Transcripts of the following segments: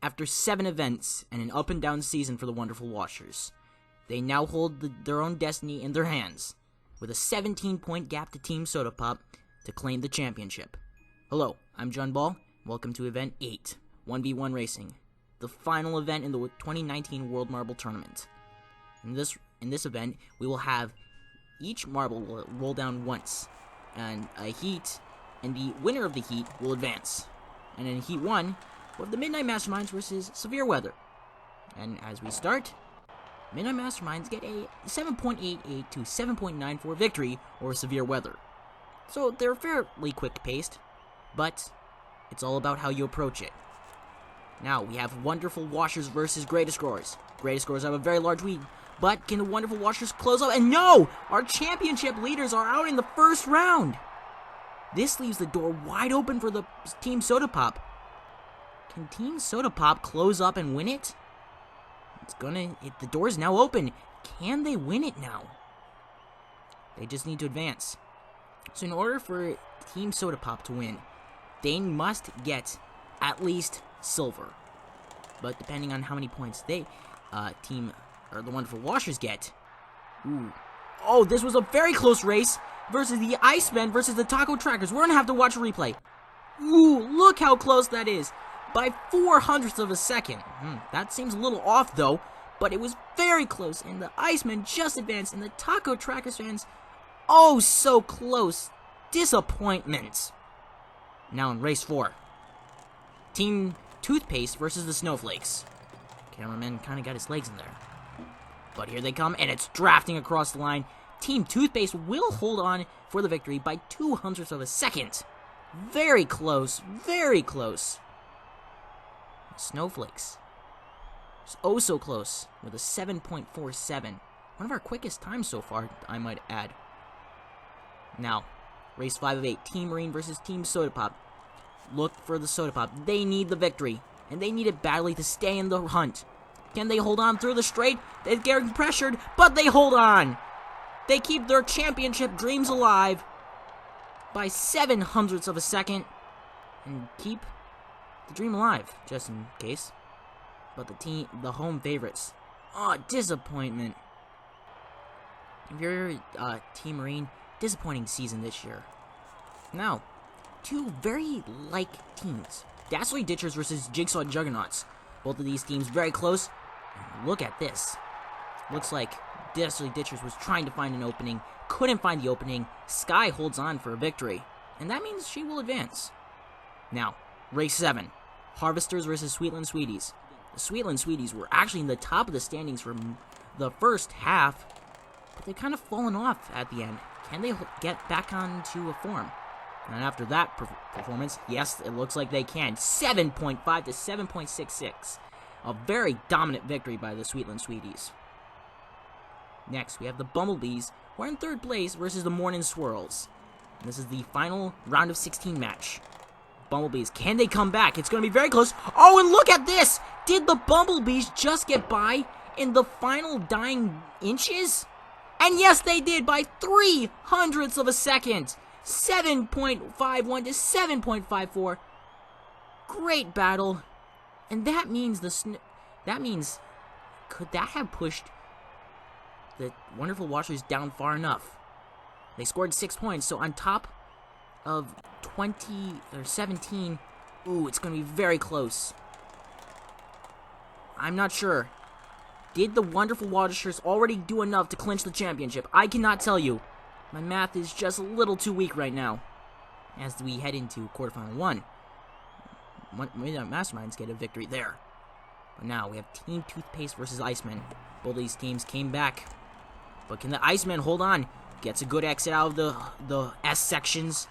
After 7 events and an up and down season for the Wonderful Washers, they now hold their own destiny in their hands, with a 17-point gap to Team Soda Pop to claim the championship. Hello, I'm John Ball. Welcome to Event 8, 1v1 Racing, the final event in the 2019 World Marble Tournament. In this event, we will have each marble will roll down once, and a heat, and the winner of the heat will advance. And in Heat 1, we'll have the Midnight Masterminds versus Severe Weather. And as we start, Midnight Masterminds get a 7.88 to 7.94 victory over Severe Weather. So they're fairly quick-paced, but it's all about how you approach it. Now, we have Wonderful Washers versus Greatest Growers. Greatest Growers have a very large lead, but can the Wonderful Washers close up? And no! Our championship leaders are out in the first round! This leaves the door wide open for the Team Soda Pop. Can Team Soda Pop close up and win it? The door is now open. Can they win it now? They just need to advance. So in order for Team Soda Pop to win, they must get at least silver. But depending on how many points the Wonderful Washers get. Ooh. Oh, this was a very close race versus the Icemen versus the Taco Trackers. We're gonna have to watch a replay. Ooh, look how close that is. By 0.04 of a second. That seems a little off though, but it was very close, and the Icemen just advanced, and the Taco Trackers fans, oh so close. Disappointment. Now in race 4. Team Toothpaste versus the Snowflakes. Cameraman kind of got his legs in there. But here they come, and it's drafting across the line. Team Toothpaste will hold on for the victory by 0.02 of a second. Very close, very close. Snowflakes. It's oh so close with a 7.47. One of our quickest times so far, I might add. Now, race 5 of 8. Team Marine versus Team Soda Pop. Look for the Soda Pop. They need the victory, and they need it badly to stay in the hunt. Can they hold on through the straight? They're getting pressured, but they hold on. They keep their championship dreams alive by 0.07 of a second and keep the dream alive, just in case. But the home favorites. Oh, disappointment. If you're Team Marine, disappointing season this year. Now, two very like teams. Dastardly Ditchers versus Jigsaw Juggernauts. Both of these teams very close. And look at this. Looks like Dastardly Ditchers was trying to find an opening, couldn't find the opening. Sky holds on for a victory, and that means she will advance. Now, race 7. Harvesters versus Sweetland Sweeties. The Sweetland Sweeties were actually in the top of the standings for the first half, but they've kind of fallen off at the end. Can they get back onto a form? And after that performance, yes, it looks like they can. 7.5 to 7.66. A very dominant victory by the Sweetland Sweeties. Next, we have the Bumblebees, who are in 3rd place versus the Morning Swirls. And this is the final round of 16 match. Bumblebees, can they come back? It's going to be very close. Oh, and look at this! Did the Bumblebees just get by in the final dying inches? And yes, they did by 0.03 of a second. 7.51 to 7.54. Great battle. And that means could that have pushed the Wonderful Washers down far enough? They scored 6 points, so on top of 20 or 17, ooh, it's going to be very close. I'm not sure. Did the Wonderful Washers already do enough to clinch the championship? I cannot tell you. My math is just a little too weak right now. As we head into quarterfinal 1. Midnight Masterminds get a victory there. But now we have Team Toothpaste versus Icemen. Both of these teams came back. But can the Icemen hold on? Gets a good exit out of the S sections.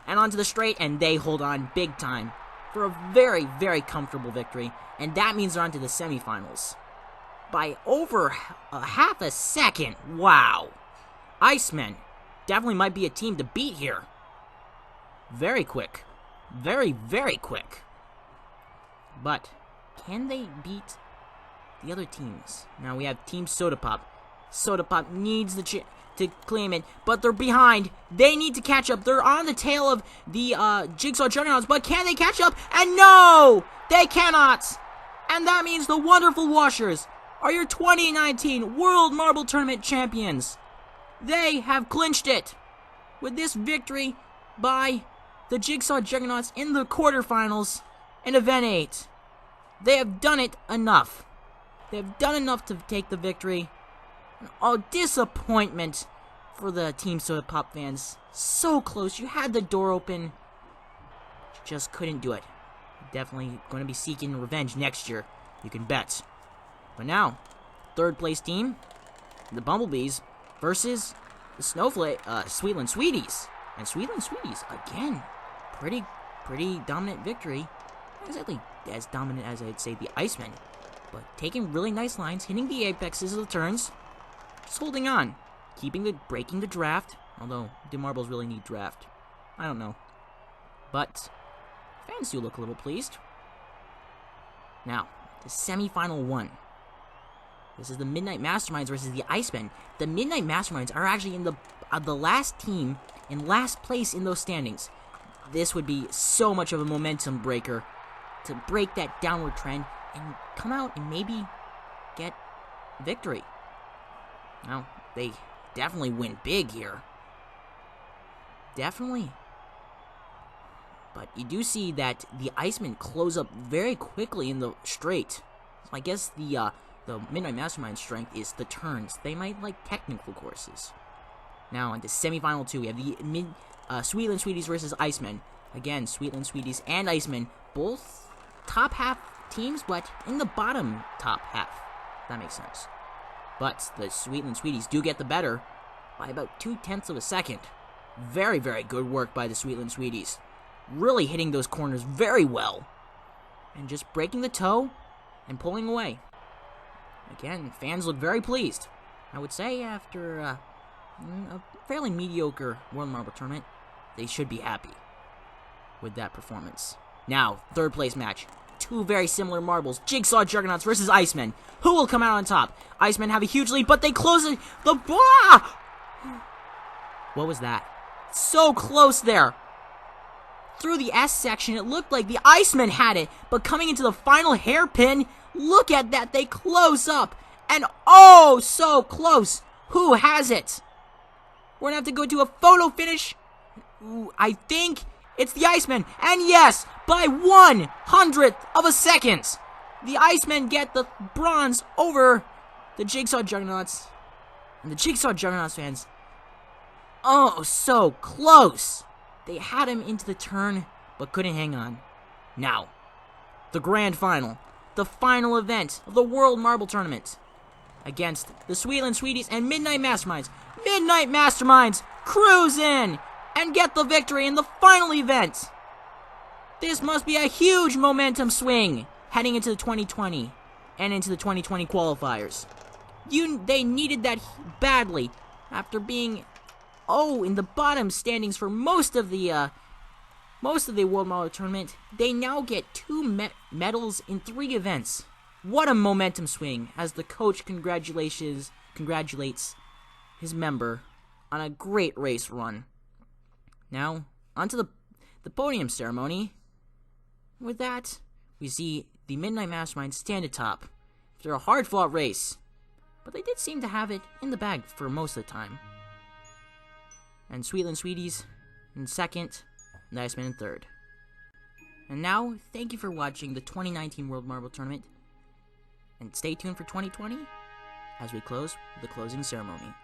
And onto the straight, and they hold on big time for a very, very comfortable victory. And that means they're on to the semifinals. By over a half a second. Wow. Icemen definitely might be a team to beat here. Very quick. Very, very quick. But can they beat the other teams? Now we have Team Soda Pop. Soda Pop needs to claim it, but they're behind. They need to catch up. They're on the tail of the Jigsaw Juggernauts, but can they catch up? And no! They cannot! And that means the Wonderful Washers are your 2019 World Marble Tournament champions. They have clinched it with this victory by the Jigsaw Juggernauts in the quarterfinals in Event 8. They have done it enough. They have done enough to take the victory. Oh, disappointment for the Team Soda Pop fans. So close. You had the door open. You just couldn't do it. Definitely going to be seeking revenge next year. You can bet. But now, third place team, the Bumblebees, versus the Sweetland Sweeties. And Sweetland Sweeties, again, pretty dominant victory. Not exactly as dominant as I'd say the Icemen, but taking really nice lines, hitting the apexes of the turns, just holding on, breaking the draft. Although, do marbles really need draft? I don't know. But fans do look a little pleased. Now, the semifinal one. This is the Midnight Masterminds versus the Icemen. The Midnight Masterminds are actually in the last team in last place in those standings. This would be so much of a momentum breaker to break that downward trend and come out and maybe get victory. Now, they definitely win big here. Definitely. But you do see that the Icemen close up very quickly in the straight. So I guess the Midnight Mastermind strength is the turns. They might like technical courses. Now, into semifinal 2, we have the Sweetland Sweeties versus Icemen. Again, Sweetland Sweeties and Icemen, both top half teams, but in the bottom top half. That makes sense. But the Sweetland Sweeties do get the better by about 0.2 of a second. Very, very good work by the Sweetland Sweeties. Really hitting those corners very well. And just breaking the toe and pulling away. Again, fans look very pleased. I would say after a fairly mediocre World Marble Tournament, they should be happy with that performance. Now, third place match. Two very similar marbles. Jigsaw Juggernauts versus Icemen. Who will come out on top? Icemen have a huge lead, but they close it. What was that? So close there. Through the S section, it looked like the Icemen had it, but coming into the final hairpin, look at that, they close up, and oh, so close. Who has it? We're gonna have to go to a photo finish. Ooh, I think it's the Icemen, and yes, by 1/100th of a second, the Icemen get the bronze over the Jigsaw Juggernauts, and the Jigsaw Juggernauts fans, oh, so close. They had him into the turn, but couldn't hang on. Now, the grand final. The final event of the World Marble Tournament. Against the Sweetland Sweeties and Midnight Masterminds. Midnight Masterminds cruise in and get the victory in the final event. This must be a huge momentum swing heading into the 2020 and into the 2020 qualifiers. They needed that badly after being in the bottom standings for most of the World Marble Tournament. They now get 2 medals in 3 events. What a momentum swing as the coach congratulates his member on a great race run. Now, onto the podium ceremony. With that, we see the Midnight Mastermind stand atop after a hard-fought race, but they did seem to have it in the bag for most of the time. And Sweetland Sweeties in second, and the Iceman in third. And now, thank you for watching the 2019 World Marble Tournament, and stay tuned for 2020 as we close with the closing ceremony.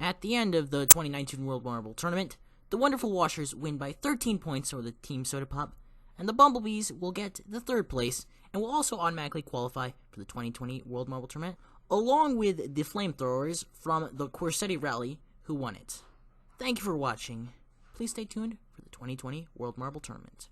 At the end of the 2019 World Marble Tournament, the Wonderful Washers win by 13 points over the Team Soda Pop, and the Bumblebees will get the 3rd place and will also automatically qualify for the 2020 World Marble Tournament, along with the Flamethrowers from the Corsetti Rally, who won it. Thank you for watching. Please stay tuned for the 2020 World Marble Tournament.